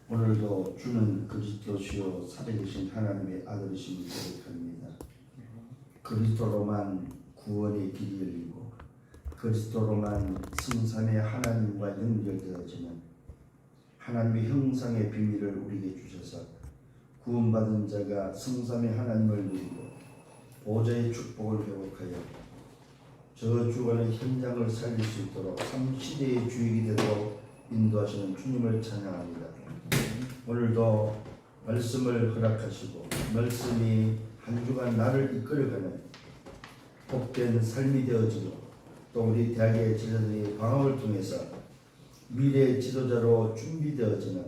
오늘도 주는 그리스도시요 살아계신 하나님의 아들이심을 고백합니다. 그리스도로만 구원의 길이 열리고 그리스도로만 성삼의 하나님과 연결되어지는 하나님의 형상의 비밀을 우리에게 주셔서 구원받은 자가 성삼의 하나님을 누리고 보좌의 축복을 회복하여 저 주간의 현장을 살릴 수 있도록 삼시대의 주역이 되도록 인도하시는 주님을 찬양합니다. 오늘도 말씀을 허락하시고 말씀이 한 주간 나를 이끌어가는 복된 삶이 되어지고 또 우리 대학의 제자들의 방황을 통해서 미래의 지도자로 준비되어지는,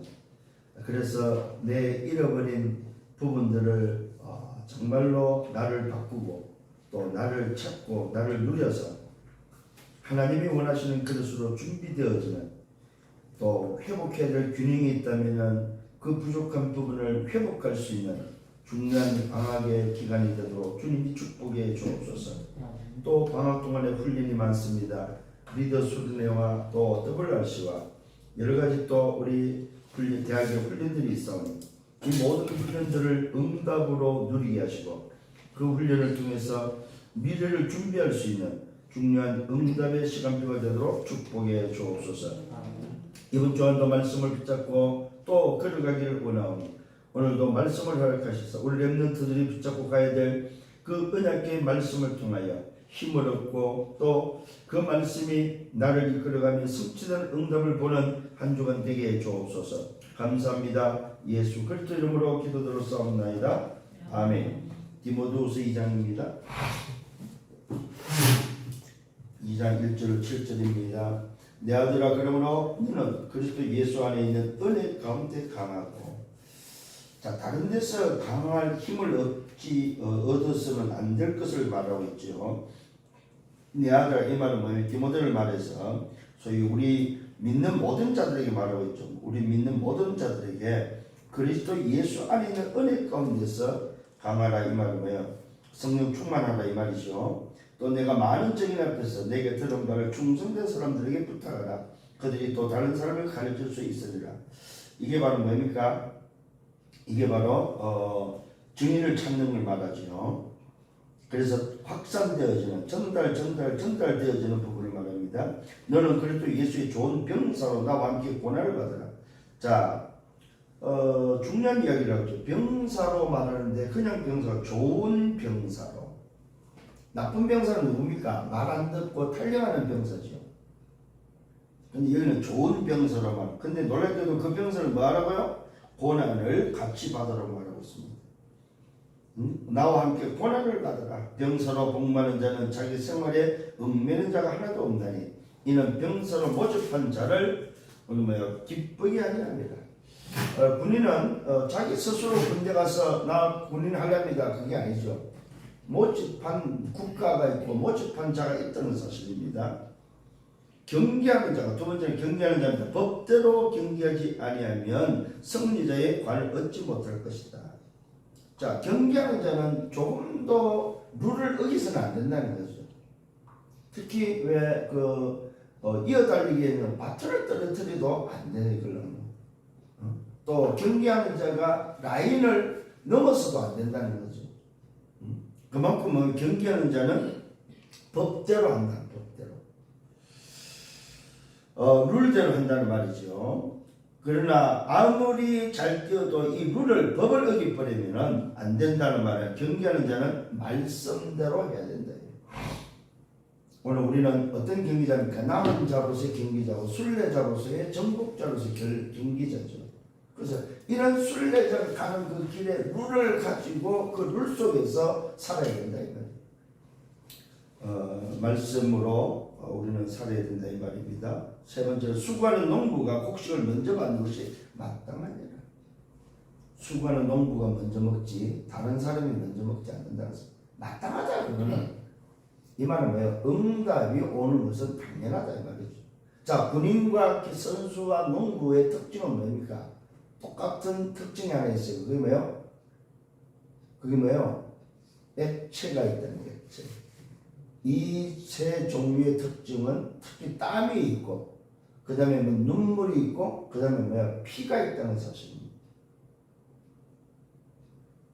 그래서 내 잃어버린 부분들을 정말로 나를 바꾸고 또 나를 찾고 나를 누려서 하나님이 원하시는 그릇으로 준비되어지는, 또 회복해야 될 균형이 있다면 그 부족한 부분을 회복할 수 있는 중요한 방학의 기간이 되도록 주님이 축복해 주옵소서. 또 방학 동안에 훈련이 많습니다. 리더 수련회와 또 WRC와 여러 가지 또 우리 대학의 훈련들이 있어오니 이 모든 훈련들을 응답으로 누리게 하시고 그 훈련을 통해서 미래를 준비할 수 있는 중요한 응답의 시간표가 되도록 축복해 주옵소서. 이번 주간도 말씀을 붙잡고 또 걸어가기를 원하오니 오늘도 말씀을 허락하셔서 우리 렘넌트들이 붙잡고 가야 될 그 언약의 말씀을 통하여 힘을 얻고 또 그 말씀이 나를 이끌어가며 성취된 응답을 보는 한 주간 되게 해 주옵소서. 감사합니다. 예수 그리스도 이름으로 기도드렸사옵나이다. 아멘. 디모데후서 2장입니다. 2장 1절 7절입니다. 내 아들아, 그러므로 너는 그리스도 예수 안에 있는 은혜 가운데 강하고, 자, 다른 데서 강할 힘을 얻어서는 안 될 것을 말하고 있죠. 내 아들아, 이 말은 뭐냐면 디모데를 말해서 소위 우리 믿는 모든 자들에게 말하고 있죠. 우리 믿는 모든 자들에게 그리스도 예수 안에 있는 은혜 가운데서 강하라, 이 말은 뭐예요? 성령 충만하라, 이 말이죠. 또 내가 많은 증인 앞에서 내게 들은 바를 충성된 사람들에게 부탁하라. 그들이 또 다른 사람을 가르칠 수 있으리라. 이게 바로 뭡니까? 이게 바로 증인을 찾는 걸 말하죠. 그래서 확산되어지는 전달되어지는 부분을 말합니다. 너는 그래도 예수의 좋은 병사로 나와 함께 고난을 받으라. 자, 중요한 이야기를 하죠. 병사로 말하는데 그냥 병사가 좋은 병사로. 나쁜 병사는 누굽니까? 말 안 듣고 탈령하는 병사죠. 근데 여기는 좋은 병사로 말. 근데 놀랍게도 그 병사를 뭐 하라고요? 고난을 같이 받으라고 말하고 있습니다. 나와 함께 고난을 받으라. 병사로 복무하는 자는 자기 생활에 얽매는 자가 하나도 없나니 이는 병사로 모집한 자를 기쁘게 아니합니다. 군인은 자기 스스로 군대 가서 나 군인 하렵니다. 그게 아니죠. 모집한 국가가 있고 모집한 자가 있다는 사실입니다. 경계하는 자가, 두 번째는 경계하는 자입니다. 법대로 경계하지 아니하면 승리자의 관을 얻지 못할 것이다. 자, 경계하는 자는 조금 더 룰을 어기서는 안 된다는 거죠. 특히 왜 이어달리기에는 바트를 떨어뜨려도 안 되는 걸로. 또 경계하는 자가 라인을 넘어서도 안 된다는 거죠. 그만큼 경계하는 자는 법대로 한다. 룰대로 한다는 말이죠. 그러나 아무리 잘 뛰어도 이 룰을, 법을 어기버리면 안 된다는 말이에요. 경계하는 자는 말씀대로 해야 된다. 오늘 우리는 어떤 경기자입니까? 남은 자로서의 경기자고 순례자로서의 정복자로서의 경기자죠. 그래서 이런 순례자가 가는 그 길에 룰을 가지고 그 룰 속에서 살아야 된다. 말씀으로 우리는 살아야 된다 이 말입니다. 세 번째로 수고하는 농부가 곡식을 먼저 받는 것이 마땅하니라. 수고하는 농부가 먼저 먹지 다른 사람이 먼저 먹지 않는다는 것은 마땅하다. 그거는 이 말은 뭐예요? 응답이 오는 것은 당연하다 이 말이죠. 자, 군인과 선수와 농부의 특징은 뭡니까? 똑같은 특징이 하나 있어요. 그게 뭐예요? 그게 뭐예요? 액체가 있다는 거예요. 액체. 이 세 종류의 특징은 특히 땀이 있고 그 다음에 뭐 눈물이 있고, 그 다음에 뭐야? 피가 있다는 사실입니다.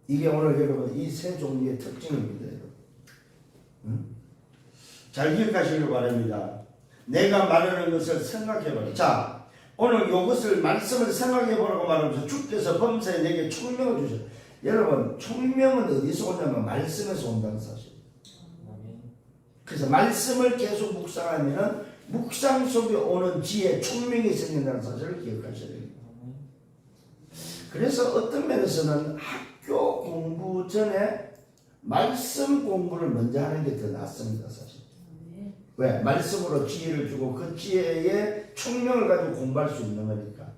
이게 오늘 여러분 이 세 종류의 특징입니다. 여러분. 응? 잘 기억하시길 바랍니다. 내가 말하는 것을 생각해보라. 자, 오늘 이것을 말씀을 생각해보라고 말하면서 주께서 범사에 내게 총명을 주셨다. 여러분, 총명은 어디서 오냐면 말씀에서 온다는 사실. 그래서 말씀을 계속 묵상하면 묵상 속에 오는 지혜, 총명이 생긴다는 사실을 기억하셔야 됩니다. 그래서 어떤 면에서는 학교 공부 전에 말씀 공부를 먼저 하는 게 더 낫습니다, 사실. 왜? 말씀으로 지혜를 주고 그 지혜에 총명을 가지고 공부할 수 있는 거니까.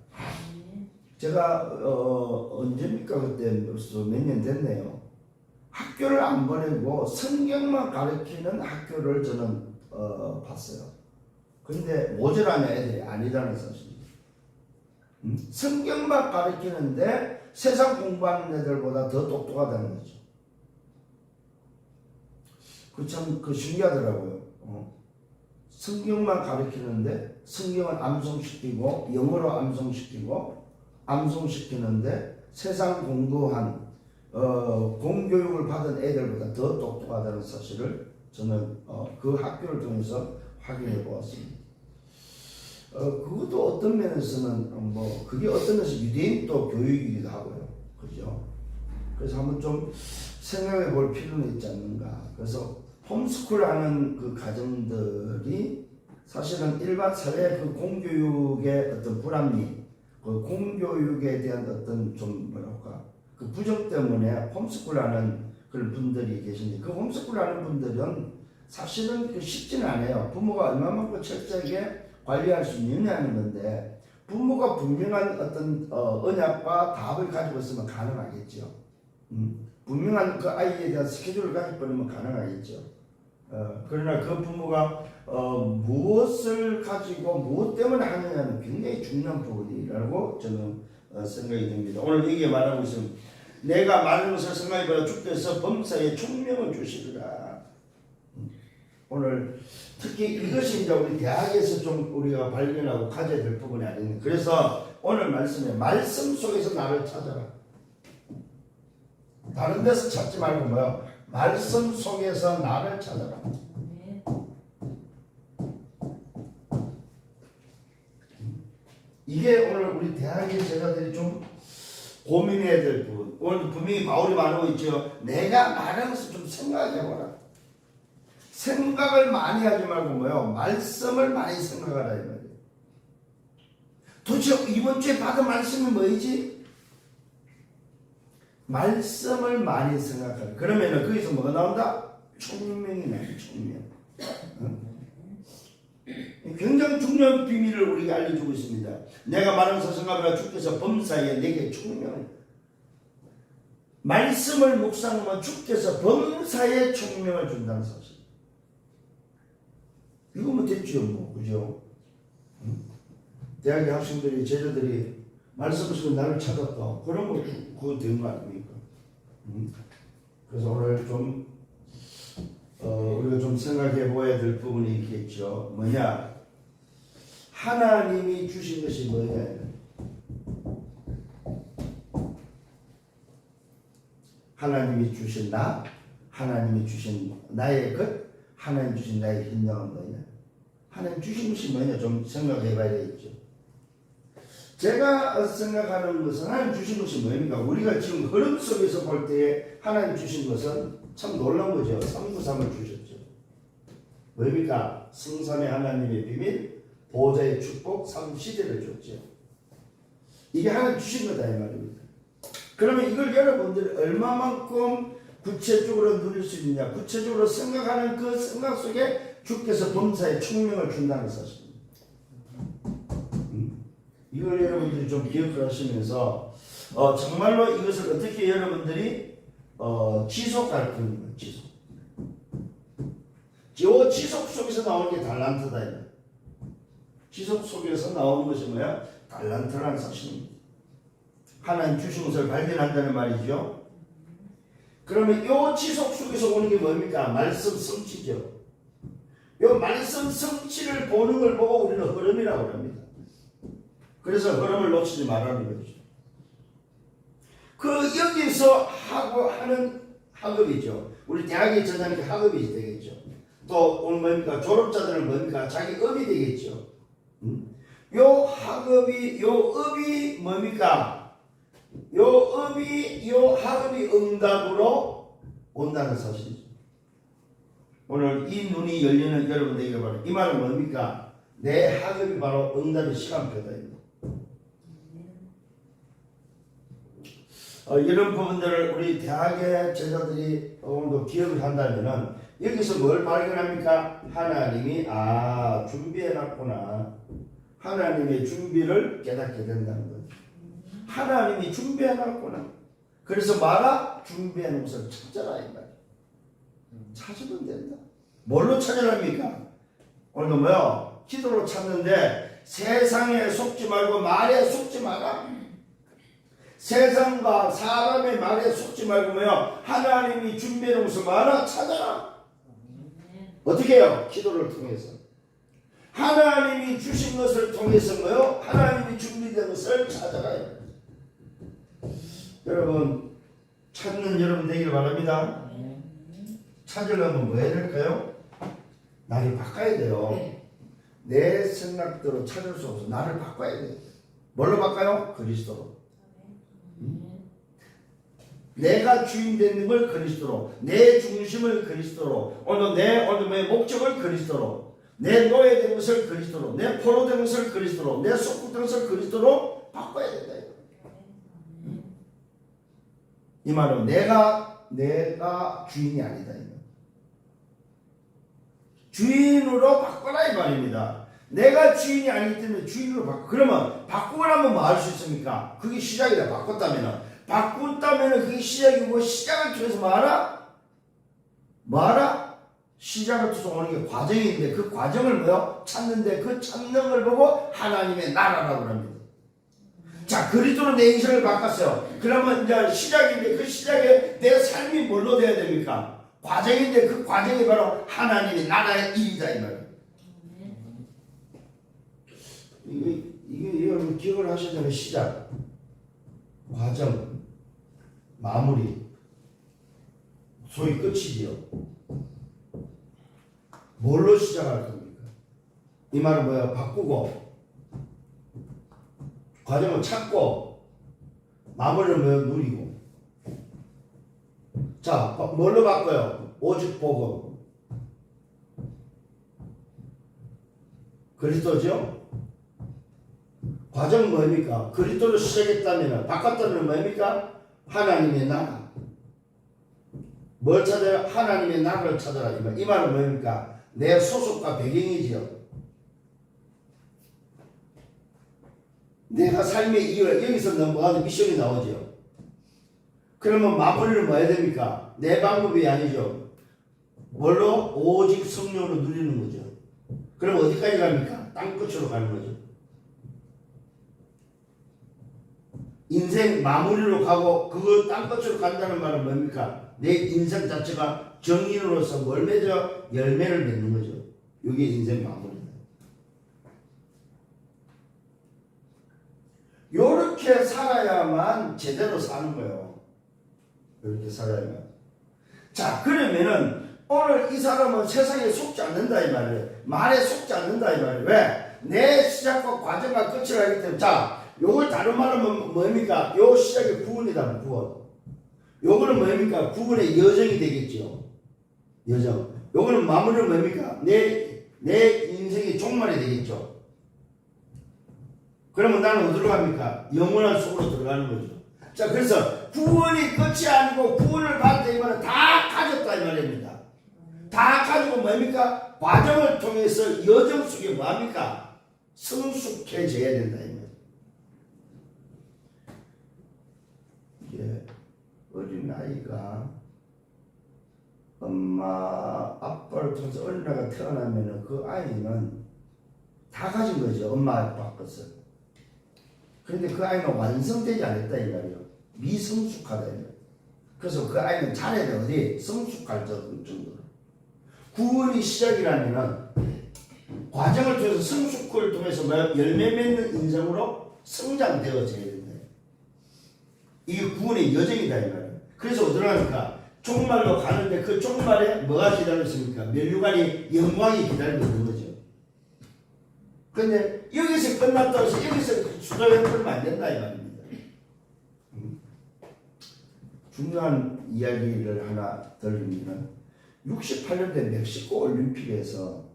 제가 언제입니까? 그때 벌써 몇 년 됐네요. 학교를 안 보내고 성경만 가르치는 학교를 저는 봤어요. 근데 모자라는 애들이 아니라는 사실입니다. 성경만 가르치는데 세상 공부하는 애들보다 더 똑똑하다는 거죠. 그 참 신기하더라고요. 성경만 가르치는데 성경을 암송시키고 영어로 암송시키는데 세상 공부한 공교육을 받은 애들보다 더 똑똑하다는 사실을 저는 그 학교를 통해서 확인해 보았습니다. 그것도 어떤 면에서는 그게 어떤 면에서 유대인 또 교육이기도 하고요. 그죠? 그래서 한번 좀 생각해 볼 필요는 있지 않는가. 그래서 홈스쿨 하는 그 가정들이 사실은 일반 사회 그 공교육의 어떤 불합리, 그 공교육에 대한 어떤 좀 뭐랄까, 그 부정 때문에 홈스쿨 하는 그런 분들이 계신데 그 홈스쿨 하는 분들은 사실은 그 쉽지는 않아요. 부모가 얼마만큼 철저하게 관리할 수 있느냐는 건데 부모가 분명한 어떤 언약과 답을 가지고 있으면 가능하겠죠. 분명한 그 아이에 대한 스케줄을 가지고 있으면 가능하겠죠. 그러나 그 부모가 무엇을 가지고 무엇 때문에 하느냐는 굉장히 중요한 부분이라고 저는 생각이 듭니다. 오늘 이게 말하고 있으면 내가 말하는 것을 생각해보라. 주께서 범사에 총명을 주시리라. 오늘 특히 이것이 이제 우리 대학에서 좀 우리가 발견하고 가져야 될 부분이 아닙니다. 그래서 오늘 말씀에 말씀 속에서 나를 찾아라. 다른 데서 찾지 말고 뭐요? 말씀 속에서 나를 찾아라. 이게 오늘 우리 대학의 제자들이 좀 고민해야 될 부분. 오늘 분명히 바울이 말하고 있죠. 내가 말하는 것을 좀 생각해보라. 생각을 많이 하지 말고 뭐요? 말씀을 많이 생각하라 이 말이에요. 도대체 이번 주에 받은 말씀이 뭐이지? 말씀을 많이 생각하라. 그러면은 거기서 뭐가 나온다? 총명이 나요. 총명. 굉장히 중요한 비밀을 우리가 알려주고 있습니다. 내가 말하는 서성하며 주께서 범사에 내게 총명을, 말씀을 묵상하면 주께서 범사에 총명을 준다는 사실. 이거면 됐죠, 뭐, 그죠? 대학의 학생들이, 제자들이 말씀 속에 나를 찾았다. 그러면 그거 된 거 아닙니까? 그래서 오늘 좀, 우리가 좀 생각해 보아야 될 부분이 있겠죠. 뭐냐? 하나님이 주신 것이 뭐냐? 하나님이 주신 나, 하나님이 주신 나의 것, 하나님 주신 나의 hin명은 뭐냐? 하나님 주신 것이 뭐냐? 좀 생각해 봐야 되겠죠. 제가 생각하는 것은 하나님 주신 것이 뭐입니까? 우리가 지금 흐름 속에서 볼 때 하나님 주신 것은 참 놀라운 거죠. 393을 주셨죠. 뭐입니까? 성삼의 하나님의 비밀, 보호자의 축복, 3시대를 줬죠. 이게 하나님 주신 거다 이 말입니다. 그러면 이걸 여러분들이 얼마만큼 구체적으로 누릴 수 있느냐, 구체적으로 생각하는 그 생각 속에 주께서 범사에 총명을 준다는 사실입니다. 이걸 여러분들이 좀 기억을 하시면서 정말로 이것을 어떻게 여러분들이 지속할 거예요. 지속 속에서 나오는 게 달란트다. 지속 속에서 나오는 것이 뭐야? 달란트라는 사실입니다. 하나님 주신 것을 발견한다는 말이죠. 그러면 이 지속 속에서 오는 게 뭡니까? 말씀 성취죠. 이 말씀 성취를 보는 걸 보고 우리는 흐름이라고 합니다. 그래서 흐름을 놓치지 말라는 거죠. 그 여기서 하는 학업이죠. 우리 대학에 전하니까 학업이 되겠죠. 또 오늘 뭡니까? 졸업자들은 뭡니까? 자기 업이 되겠죠. 요 학업이 요 업이 뭡니까? 요 업이 요 학업이 응답으로 온다는 사실이죠. 오늘 이 눈이 열리는 여러분들에게 바로 이 말은 뭡니까? 내 학업이 바로 응답의 시간표다. 이런 부분들을 우리 대학의 제자들이 오늘도 기억을 한다면은 여기서 뭘 발견합니까? 하나님이 준비해놨구나. 하나님의 준비를 깨닫게 된다는 거죠. 하나님이 준비해놨구나. 그래서 말아 준비해놓은 것을 찾아라 이 말이에요. 찾으면 된다. 뭘로 찾으랍니까? 오늘도 뭐요? 기도로 찾는데 세상에 속지 말고 말에 속지 마라. 세상과 사람의 말에 속지 말고 뭐요? 하나님이 준비해놓은 것을 말아 찾아라. 어떻게 해요? 기도를 통해서. 하나님이 주신 것을 통해서 뭐요? 하나님이 준비된 것을 찾아가요. 여러분 찾는 여러분 되기를 바랍니다. 찾으려면 뭐 해야 될까요? 나를 바꿔야 돼요. 내 생각대로 찾을 수 없어. 나를 바꿔야 돼요. 뭘로 바꿔요? 그리스도로. 내가 주인 되는 걸 그리스도로, 내 중심을 그리스도로, 오늘 내 목적을 그리스도로, 내 노예된 것을 그리스도로, 내 포로된 것을 그리스도로, 내 속국된 것을 그리스도로 바꿔야 된다. 이 말은 내가 주인이 아니다. 주인으로 바꿔라 이 말입니다. 내가 주인이 아니기 때문에 주인으로 바꿔. 그러면 바꾸고 나면 뭐 할 수 있습니까? 그게 시작이다. 바꿨다면은 그게 시작이고, 시작을 통해서 뭐 알아? 시작을 통해서 오는 게 과정인데 그 과정을 뭐요? 찾는데 그 찾는 걸 보고 하나님의 나라라고 합니다. 자, 그리스도로 내 인생을 바꿨어요. 그러면 이제 시작인데 그 시작에 내 삶이 뭘로 돼야 됩니까? 과정인데 그 과정이 바로 하나님의 나라의 일이다 이 말이에요. 이게 여러분 기억을 하셔야 되는 시작, 과정, 마무리, 소위 끝이지요. 뭘로 시작할 겁니까? 이 말은 뭐야? 바꾸고, 과정을 찾고, 마무리를 뭐야? 누리고. 자, 뭘로 바꿔요? 오직 복음. 그리스도죠? 과정은 뭡니까? 그리스도로 시작했다면, 바꿨다면 뭡니까? 하나님의 나라. 뭘 찾아요? 하나님의 나라를 찾아라. 이 말은 뭡니까? 내 소속과 배경이지요. 내가 삶의 이유를 여기서 넘어가는 미션이 나오죠. 그러면 마무리를 뭐 해야 됩니까? 내 방법이 아니죠. 뭘로? 오직 성령으로 누리는 거죠. 그럼 어디까지 갑니까? 땅끝으로 가는 거죠. 인생 마무리로 가고 그거 땅끝으로 간다는 말은 뭡니까? 내 인생 자체가 정인으로서 뭘 맺어? 열매를 맺는 거죠. 이게 인생 마무리다. 요렇게 살아야만 제대로 사는 거예요. 이렇게 살아야만. 자, 그러면은 오늘 이 사람은 세상에 속지 않는다 이 말이에요. 말에 속지 않는다 이 말이에요. 왜? 내 시작과 과정과 끝을 하기 때문에. 자, 요걸 다른 말은 뭡니까? 요 시작이 구원이다. 구원. 요거는 뭡니까? 구원의 여정이 되겠죠. 여정. 요거는 마무리는 뭡니까? 내 인생의 종말이 되겠죠. 그러면 나는 어디로 갑니까? 영원한 속으로 들어가는 거죠. 자, 그래서 구원이 끝이 아니고 구원을 받을 때 이 말은 다 가졌다 이 말입니다. 다 가지고 뭡니까? 과정을 통해서 여정 속에 뭐합니까? 성숙해져야 된다 이 말이에요. 이게 어린 아이가 엄마 아빠를 통해서 어린아이가 태어나면 그 아이는 다 가진 거죠. 엄마 아빠 것을. 그런데 그 아이는 완성되지 않았다 이 말이에요. 미성숙하다 이 말이에요. 그래서 그 아이는 자라야 돼. 어디? 성숙할 정도로. 구원이 시작이라면은 과정을 통해서 성숙을 통해서 열매 맺는 인생으로 성장되어져야 된다. 이게 구원의 여정이다 이 말이에요. 그래서 어디로 가니까 종말로 가는데 그 종말에 뭐가 기다리고 있습니까? 면류관이 영광이 기다리고 있는 거죠. 근데 여기서 끝났다고 해서 여기서 수도에 풀면 안 된다 이 말입니다. 중요한 이야기를 하나 들으면 68년대 멕시코 올림픽에서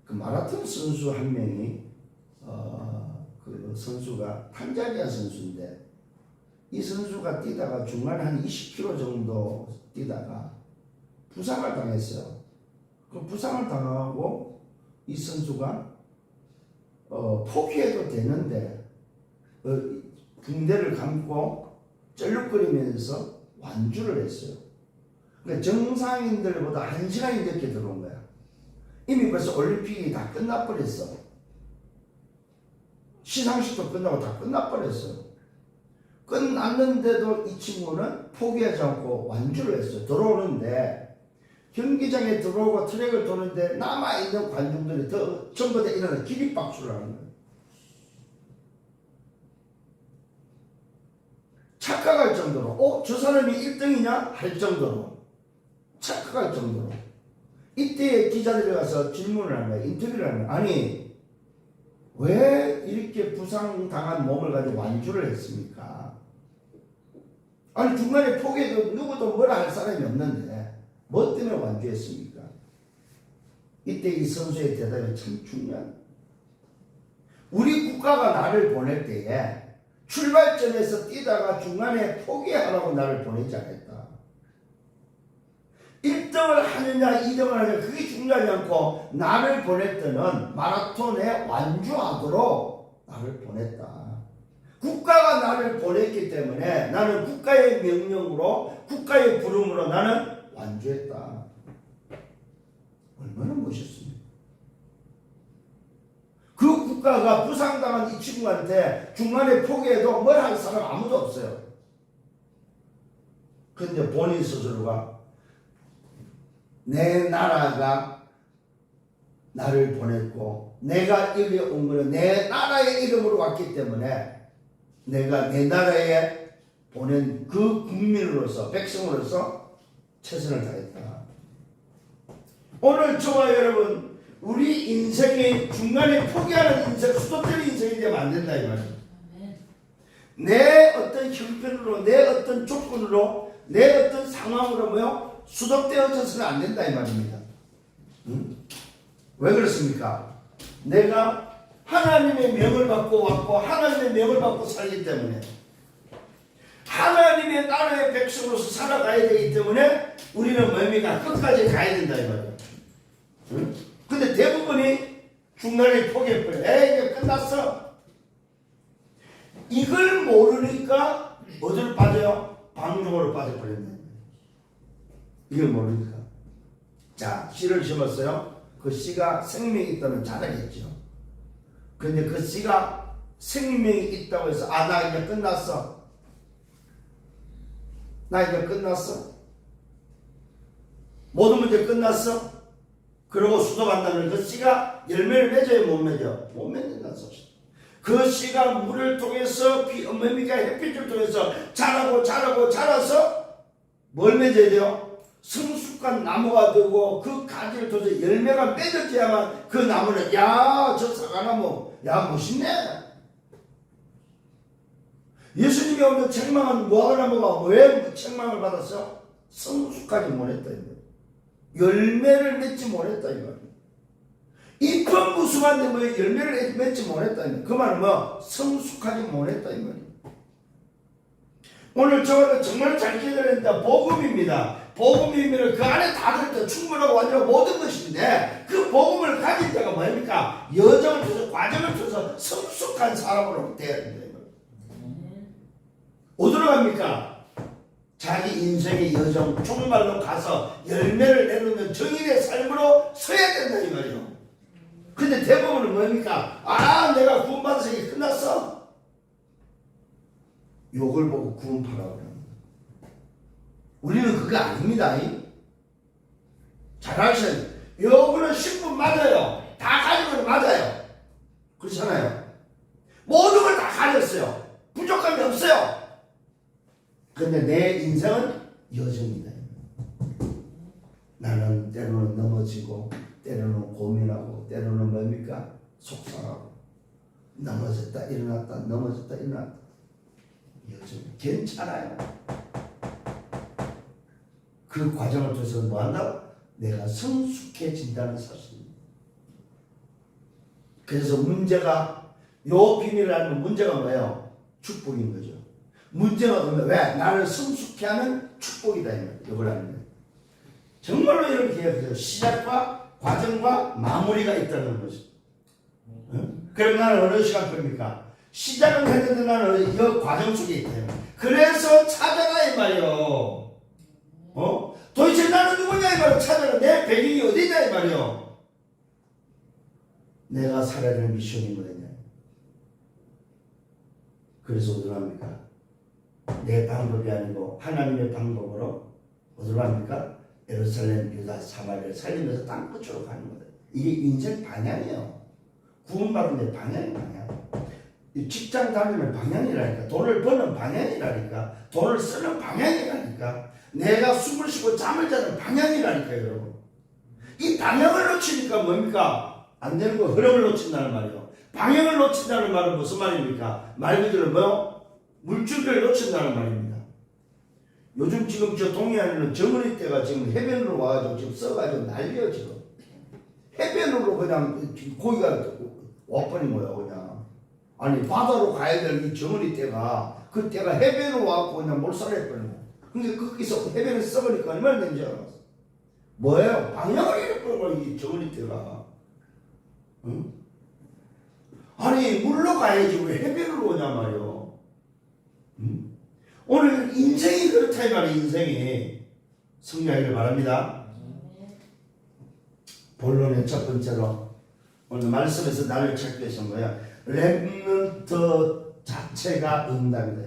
그 마라톤 선수 한 명이 그 선수가 탄자니아 선수인데 이 선수가 뛰다가 중간에 한 20km 정도 뛰다가 부상을 당했어요. 그 부상을 당하고 이 선수가 포기해도 되는데 붕대를 감고 쩔룩거리면서 완주를 했어요. 그러니까 정상인들보다 1시간이 늦게 들어온 거야. 이미 벌써 올림픽이 다 끝나버렸어. 시상식도 끝나고 다 끝나버렸어. 끝났는데도 이 친구는 포기하지 않고 완주를 했어요. 들어오는데 경기장에 들어오고 트랙을 도는데 남아있는 관중들이 전부 다 일어나 기립박수를 하는 거예요. 착각할 정도로 저 사람이 1등이냐 할 정도로 착각할 정도로 이때 기자들이 가서 질문을 하는 거예요. 인터뷰를 하는 거예요. 아니 왜 이렇게 부상당한 몸을 가지고 완주를 했습니까? 아니 중간에 포기해도 누구도 뭐라 할 사람이 없는데 뭐 때문에 완주했습니까? 이때 이 선수의 대답이 참 중요한. 우리 국가가 나를 보낼 때에 출발점에서 뛰다가 중간에 포기하라고 나를 보내지 않았다. 1등을 하느냐 2등을 하느냐 그게 중요하지 않고 나를 보낼 때는 마라톤에 완주하도록 나를 보냈다. 국가가 나를 보냈기 때문에 나는 국가의 명령으로 국가의 부름으로 나는 완주했다. 얼마나 멋있습니까? 그 국가가 부상당한 이 친구한테 중간에 포기해도 뭘 할 사람 아무도 없어요. 그런데 본인 스스로가 내 나라가 나를 보냈고 내가 여기 온 거는 내 나라의 이름으로 왔기 때문에 내가 내 나라에 보낸 그 국민으로서 백성으로서 최선을 다했다. 오늘 저와 여러분 우리 인생의 중간에 포기하는 인생, 수도권 인생이 되면 안 된다 이 말이에요. 내 어떤 형편으로, 내 어떤 조건으로, 내 어떤 상황으로 수독되어져서는 안 된다 이 말입니다. 왜 그렇습니까? 내가 하나님의 명을 받고 왔고 하나님의 명을 받고 살기 때문에 하나님의 나라의 백성으로서 살아가야 되기 때문에 우리는 뭡니까? 끝까지 가야 된다 이 말이에요. 근데 대부분이 중간에 포기해버려. 이게 끝났어. 이걸 모르니까 어디로 빠져요? 방종으로 빠져버렸네. 이걸 모르니까. 자, 씨를 심었어요. 그 씨가 생명이 있다면 자라겠죠. 근데 그 씨가 생명이 있다고 해서 나 이제 끝났어. 나 이제 끝났어. 모든 문제 끝났어. 그리고 수도간다면 그 씨가 열매를 맺어요, 못 맺어? 못 맺는다는 소리. 그 씨가 물을 통해서 뭡니까? 햇빛을 통해서 자라서 뭘 맺어야 돼요? 성숙한 나무가 되고 그 가지를 통해서 열매가 맺어져야만 그 나무는 저 사과나무 멋있네. 예수님이 오늘 책망한 무화과나무가 왜 책망을 받았어? 성숙하지 못했다. 열매를 맺지 못했다 이거. 잎은 무수한데 왜 열매를 맺지 못했다 이거. 그 말은 성숙하지 못했다 이 말이에요. 오늘 저는 정말 잘 기다렸다. 복음입니다. 복음이면 그 안에 다 들었다. 충분하고 완전한 모든 것인데 그 복음을 가진 자가 뭡니까? 여정을 통해서 과정을 통해서 성숙한 사람으로 되어야 된다 이 말이에요. 어디로 갑니까? 자기 인생의 여정 종말로 가서 열매를 내놓는 정인의 삶으로 서야 된다 이 말이에요. 근데 대부분은 뭡니까? 내가 구원받아서 이게 끝났어. 욕을 보고 구원파라고 합니다. 우리는 그거 아닙니다. 잘 아셔요. 욕은 신분 맞아요. 다 가지고는 맞아요. 그렇잖아요. 모든 걸 다 가졌어요. 부족함이 없어요. 근데 내 인생은 여정이다. 나는 때로는 넘어지고 때로는 고민하고 때로는 뭡니까? 속상하고 넘어졌다 일어났다 넘어졌다 일어났다. 여정 괜찮아요. 그 과정을 통해서 뭐 한다고? 내가 성숙해진다는 사실입니다. 그래서 문제가 요 비밀을 알면 문제가 뭐예요? 축복인 거죠. 문제가 뭐냐면 왜? 나를 성숙해 하는 축복이다. 이걸 알면 정말로 이렇게 해요. 시작과 과정과 마무리가 있다는 거죠. 응? 그럼 나는 어느 시간표입니까? 시작은 했는데 나는 이 과정 속에 있다. 그래서 찾아라 이 말이요. 도대체 나는 누구냐 이 말이요. 찾아라. 내 배경이 어디냐 이 말이요. 내가 살아야 될 미션이 뭐냐. 그래서 어디로 합니까? 내 방법이 아니고 하나님의 방법으로 어디로 합니까? 예루살렘, 유다, 사마리아를 살리면서 땅 끝으로 가는 거다. 이게 인생 방향이에요. 구원받은 데 방향이 방향. 직장 다니는 방향이라니까. 돈을 버는 방향이라니까. 돈을 쓰는 방향이라니까. 내가 숨을 쉬고 잠을 자는 방향이라니까요, 여러분. 이 방향을 놓치니까 뭡니까? 안 되는 거 흐름을 놓친다는 말이에요. 방향을 놓친다는 말은 무슨 말입니까? 말 그대로 뭐요? 물줄기를 놓친다는 말입니다. 요즘 지금 저 동해안에는 정은이 때가 지금 해변으로 와가지고 지금 써가지고 난리야 지금. 해변으로 그냥 고기가 와버린 거야 그냥. 아니 바다로 가야 될 이 정은이 때가 그 때가 해변으로 와갖고 그냥 몰살해버린 거야. 근데 거기서 해변에 써버리니까 얼마나 되는지 알았어. 뭐예요? 방향을 잃어버린 거야 이 정은이 때가. 응? 아니 물로 가야지 왜 해변으로 오냐 말이요. 응? 오늘 인생이 그렇다 이 말이에요. 인생이 승리하기를 바랍니다. 본론의 첫 번째로 오늘 말씀에서 나를 찾기 위해서 뭐야? 렘넌트 자체가 응답이다.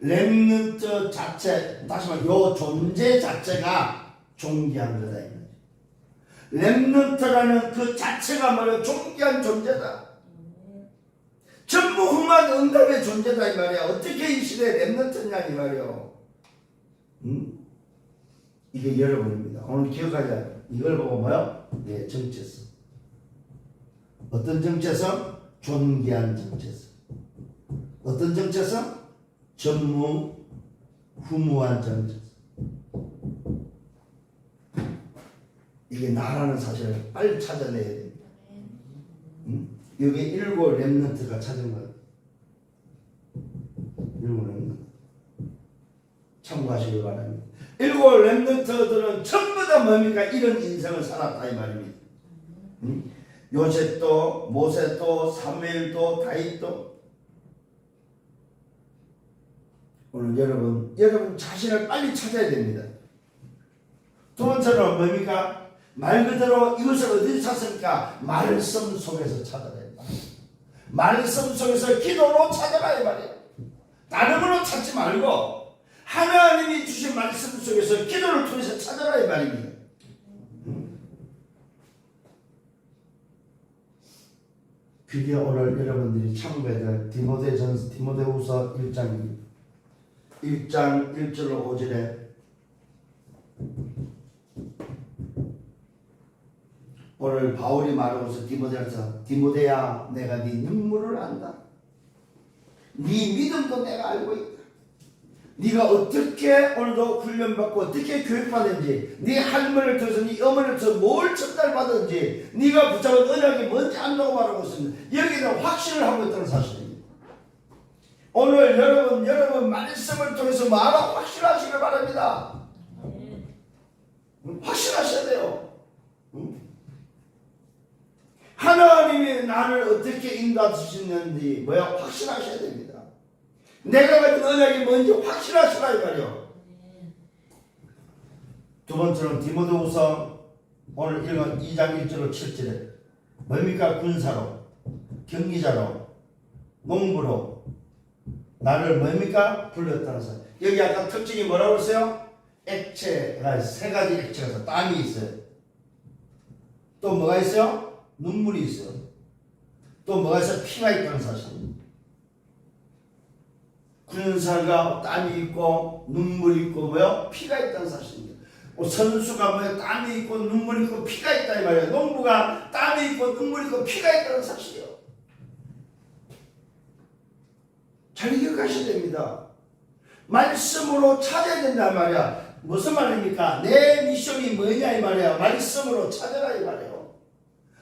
렘넌트 자체, 다시 말해 요 존재 자체가 존귀한 거다. 렘넌트라는 그 자체가 뭐야? 존귀한 존재다. 전무후무한 응답의 존재다 이 말이야. 어떻게 이 시대에 렘넌트냐 이 말이야. 이게 여러분입니다. 오늘 기억하자. 이걸 보고 뭐요? 네, 정체성. 어떤 정체성? 존귀한 정체성. 어떤 정체성? 전무후무한 정체성. 이게 나라는 사실을 빨리 찾아내야 됩니다. 여기 일곱 렘넌트가 찾은 거예요. 일곱 렘넌트. 참고하시기 바랍니다. 일곱 렘넌트들은 전부 다 뭡니까? 이런 인생을 살았다 이 말입니다. 요셉도, 모세도, 사무엘도, 다윗도. 오늘 여러분 자신을 빨리 찾아야 됩니다. 두 번째로 뭡니까? 말 그대로 이것을 어디서 찾습니까? 말씀 속에서 찾아야 된다. 말씀 속에서 기도로 찾아가야 말이에요. 다른 걸로 찾지 말고 하나님이 주신 말씀 속에서 기도를 통해서 찾아가야 말입니다. 그게 오늘 여러분들이 참고해야 될 디모데후서 1장 1절로 5절에 오늘 바울이 말하고서 디모데한테 디모데야 내가 네 눈물을 안다. 네 믿음도 내가 알고 있다. 네가 어떻게 오늘도 훈련받고 어떻게 교육받는지 네 할머니를 통해서 네 어머니를 통해서 뭘 전달받았는지 네가 붙잡은 언약이 뭔지 안다고 말하고 있습니다. 여기는 확신을 하고 있다는 사실입니다. 오늘 여러분 말씀을 통해서 말하고 확신하시길 바랍니다. 확신하셔야 돼요. 하나님이 나를 어떻게 인도하시는지 확신하셔야 됩니다. 내가 가진 언약이 뭔지 확신하시라 이 말이요. 두 번째는 디모데후서 오늘 읽은 2장 1절로 7절에 뭡니까? 군사로, 경기자로, 농부로 나를 뭡니까? 불렀다는 사람. 여기 아까 특징이 뭐라고 했어요? 액체가 세 가지 액체가 있어요. 땀이 있어요. 또 뭐가 있어요? 눈물이 있어요. 또 뭐가 있어? 피가 있다는 사실입니다. 군사가 땀이 있고 눈물이 있고 뭐요? 피가 있다는 사실입니다. 선수가 뭐요? 땀이 있고 눈물이 있고 피가 있다 이 말이에요. 농부가 땀이 있고 눈물이 있고 피가 있다는 사실이에요. 잘 기억하셔야 됩니다. 말씀으로 찾아야 된단 말이야. 무슨 말입니까? 내 미션이 뭐냐 이 말이야. 말씀으로 찾아라 이 말이에요.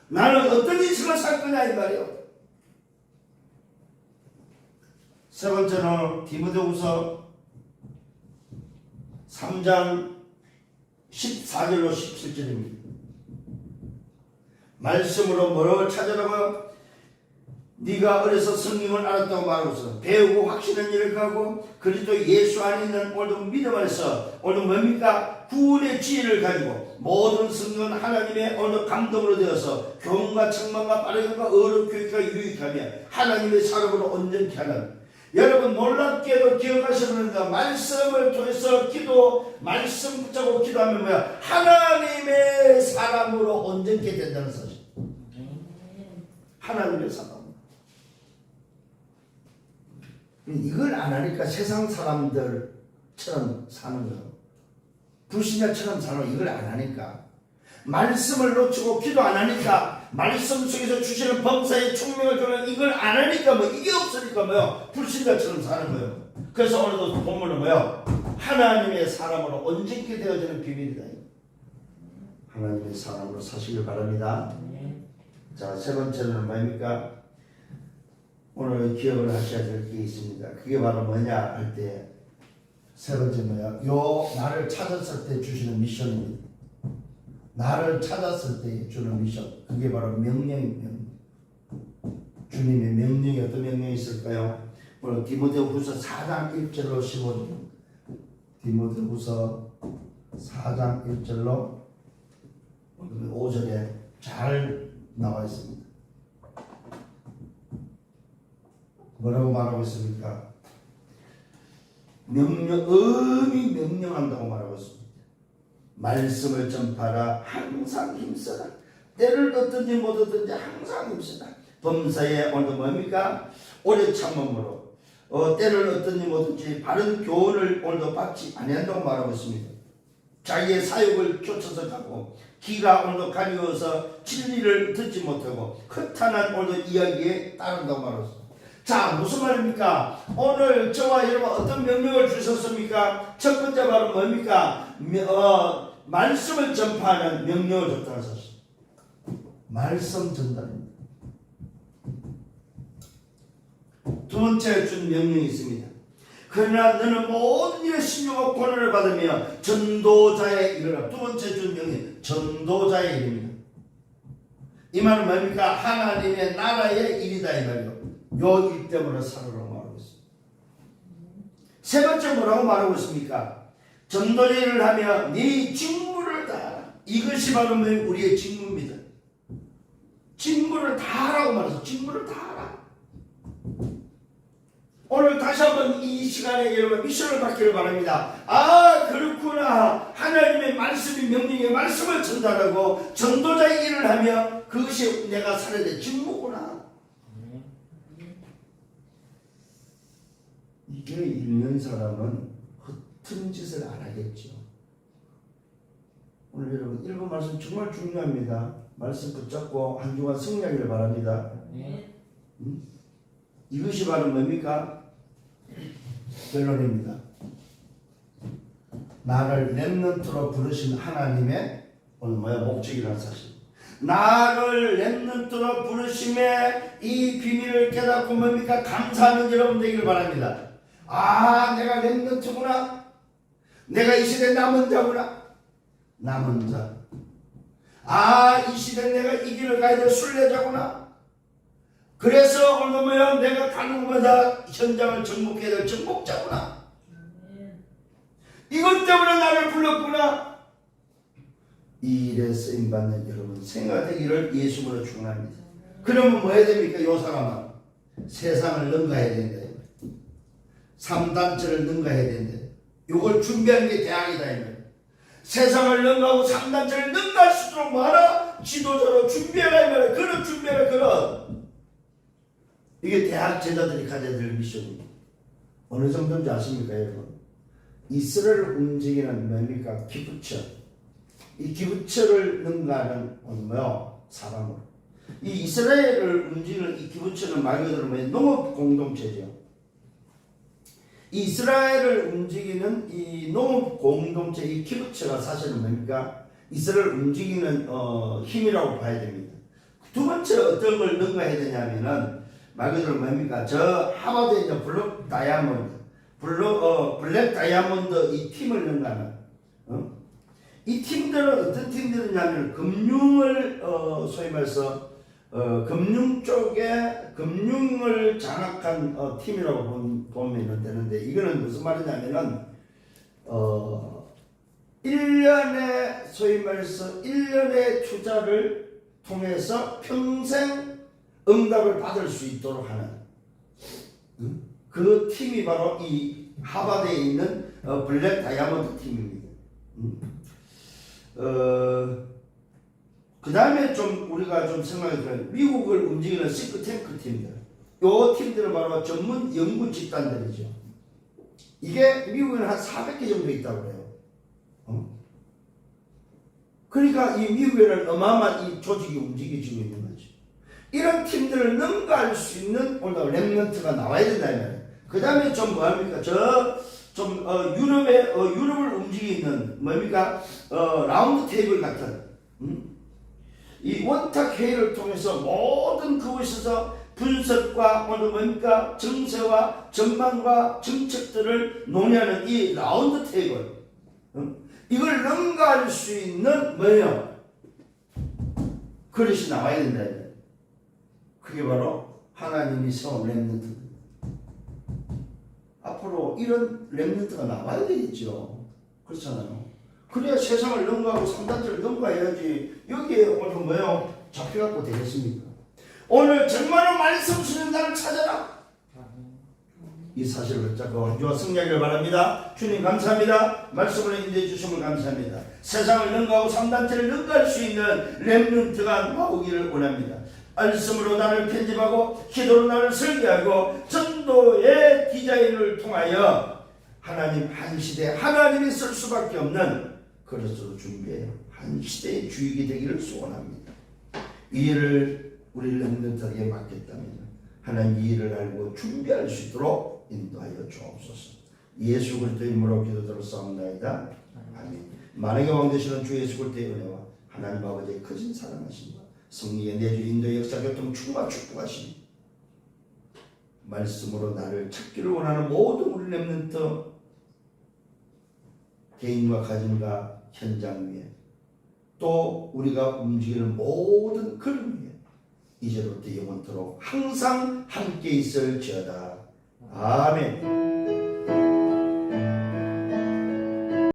나는 어떤 인생을 살 거냐 이 말이에요. 세 번째는 디모데후서 3장 14절로 17절입니다. 말씀으로 뭐라고 찾으라고? 네가 어려서 성경을 알았다고 말하고서 배우고 확신한 일을 하고 그리스도 예수 안에 있는 모든 믿음 안에서 오늘 뭡니까? 구원의 지혜를 가지고 모든 성경은 하나님의 오늘 감동으로 되어서 교훈과 책망과 빠르게과 어른 교육과 유익하며 하나님의 사람으로 온전케 하는, 여러분 놀랍게도 기억하셔야 됩니다. 말씀을 통해서 말씀 붙잡고 기도하면 뭐야? 하나님의 사람으로 온전케 된다는 사실. 하나님의 사람. 이걸 안 하니까 세상 사람들처럼 사는 거예요. 불신자처럼 사는 거예요. 이걸 안 하니까. 말씀을 놓치고 기도 안 하니까, 말씀 속에서 주시는 범사의 총명을 주는 이걸 안 하니까 이게 없으니까 불신자처럼 사는 거예요. 그래서 오늘도 본문은 하나님의 사람으로 온전케 되어지는 비밀이다. 하나님의 사람으로 사시길 바랍니다. 자, 세 번째는 뭡니까? 오늘 기억을 하셔야 될 게 있습니다. 그게 바로 뭐냐 할 때 세 번째 나를 찾았을 때 주시는 미션입니다. 나를 찾았을 때 주는 미션. 그게 바로 명령입니다. 주님의 명령이 어떤 명령이 있을까요? 오늘 디모데후서 4장 1절로 15절. 디모데후서 4장 1절로 5절에 잘 나와 있습니다. 뭐라고 말하고 있습니까? 엄히 명령한다고 말하고 있습니다. 말씀을 전파하라. 항상 힘써라. 때를 얻든지 못 얻든지 항상 힘써라. 범사에 오늘 뭡니까? 오래 참음으로 때를 얻든지 못 얻든지 바른 교훈을 오늘도 받지 아니한다고 말하고 있습니다. 자기의 사욕을 쫓아서 가고 귀가 오늘도 가리워서 진리를 듣지 못하고 허탄한 오늘도 이야기에 따른다고 말하고 있습니다. 자, 무슨 말입니까? 오늘 저와 여러분 어떤 명령을 주셨습니까? 첫 번째 바로 뭡니까? 말씀을 전파하는 명령을 줬다는 사실. 말씀 전달입니다. 두 번째 준 명령이 있습니다. 그러나 너는 모든 일에 신용하고 고난을 받으며 전도자의 일을 하라. 두 번째 준 명령, 전도자의 일입니다. 이 말은 뭡니까? 하나님의 나라의 일이다 이 말이요. 요 일 때문에 살으라고 말하고 있습니다. 세 번째 뭐라고 말하고 있습니까? 전도의 일을 하며 네 직무를 다하라. 이것이 바로 우리의 직무입니다. 직무를 다하라고 말해서 직무를 다하라. 오늘 다시 한번 이 시간에 여러분 미션을 받기를 바랍니다. 아, 그렇구나. 하나님의 말씀이 명령의 말씀을 전달하고 전도자의 일을 하며 그것이 내가 살아야 될 직무구나. 이게 읽는 사람은 허튼 짓을 안 하겠죠. 오늘 여러분 읽은 말씀 정말 중요합니다. 말씀 붙잡고 한 주간 승리하기를 바랍니다. 이것이 바로 뭡니까? 결론입니다. 나를 렘넌트로 부르신 하나님의 오늘 목적이라는 사실. 나를 렘넌트로 부르심에 이 비밀을 깨닫고 뭡니까? 감사하는 여러분 되기를 바랍니다. 아, 내가 렘넌트구나. 내가 이 시대 남은 자구나. 남은 자. 아, 이 시대 내가 이 길을 가야 될 순례자구나. 그래서 오늘 내가 가는 곳마다 현장을 정복해야 될 정복자구나. 이것 때문에 나를 불렀구나. 이 일에 쓰임받는 여러분 생각되기를 예수님으로 축원합니다. 그러면 뭐 해야 됩니까? 요 사람은 세상을 능가해야 된다. 3단체를 능가해야 된다. 요걸 준비하는 게 대학이다. 세상을 능가하고 3단체를 능가할 수 있도록 뭐하라? 지도자로 준비해라. 그런 준비해라. 그런 이게 대학 제자들이 가져야 될 미션입니다. 어느 정도인지 아십니까, 여러분? 이스라엘을 움직이는 뭡니까? 기부처. 이 기부처를 능가하는 뭐요? 사람으로. 이 이스라엘을 움직이는 이 기부처는 말 그대로 농업 공동체죠. 이 이스라엘을 움직이는 이 농업 공동체, 이 기부처가 사실은 뭡니까? 이스라엘을 움직이는 힘이라고 봐야 됩니다. 두 번째 어떤 걸 능가해야 되냐면은 말 그대로 뭡니까? 저 하버드에 있는 블랙 다이아몬드 이 팀을 능가하는 이 팀들은 어떤 팀들이냐면 금융을 소위 말해서 금융 쪽에 금융을 장악한 팀이라고 보면 되는데 이거는 무슨 말이냐면은 1년에 소위 말해서 1년의 투자를 통해서 평생 응답을 받을 수 있도록 하는 그 팀이 바로 이 하버드에 있는 블랙 다이아몬드 팀입니다. 그 다음에 좀 우리가 좀 생각해 보면 미국을 움직이는 싱크탱크 팀들, 요 팀들은 바로 전문 연구 집단들이죠. 이게 미국에는 한 400개 정도 있다고 해요. 그러니까 이 미국에는 어마어마한 이 조직이 움직여지고 있는 거죠. 이런 팀들을 능가할 수 있는 오늘 랩런트가 나와야 된다면, 그 다음에 좀 뭐합니까? 유럽을 움직이는 뭡니까? 라운드 테이블 같은 이 원탁 회의를 통해서 모든 그곳에서 분석과 오늘 뭡니까? 정세와 전망과 정책들을 논의하는 이 라운드 테이블, 이걸 능가할 수 있는 뭐예요? 그릇이 나와야 된다. 그게 바로 하나님이 세운 렘넌트. 앞으로 이런 렘넌트가 나와야 되겠죠. 그렇잖아요. 그래야 세상을 능가하고 삼단체를 능가해야지. 여기에 오늘 뭐예요? 잡혀갖고 되겠습니까? 오늘 정말로 말씀 주는 자를 찾아라. 이 사실을 붙잡고 한주와 승리하기를 바랍니다. 주님 감사합니다. 말씀을 인도해 주심을 감사합니다. 세상을 능가하고 삼단체를 능가할 수 있는 렘넌트가 나오기를 원합니다. 말씀으로 나를 편집하고 기도로 나를 설계하고 전도의 디자인을 통하여 하나님 한 시대 하나님이 쓸 수밖에 없는 그릇으로 준비해 한 시대의 주역이 되기를 소원합니다. 이 일을 우리 렘넌트에게 맡겼다면 하나님 이 일을 알고 준비할 수 있도록 인도하여 주옵소서. 예수 그리스도의 이름으로 기도드렸사옵나이다. 아멘. 만왕의 왕 되시는 주 예수 그리스도의 은혜와 하나님 아버지의 크신 사랑하심과 성령의 내주 인도 역사 교통 충만 축복하심 말씀으로 나를 찾기를 원하는 모든 우리 렘넌트 개인과 가정과 현장 위에 또 우리가 움직이는 모든 걸음 위에 이제부터 영원토록 항상 함께 있을지어다. 아멘.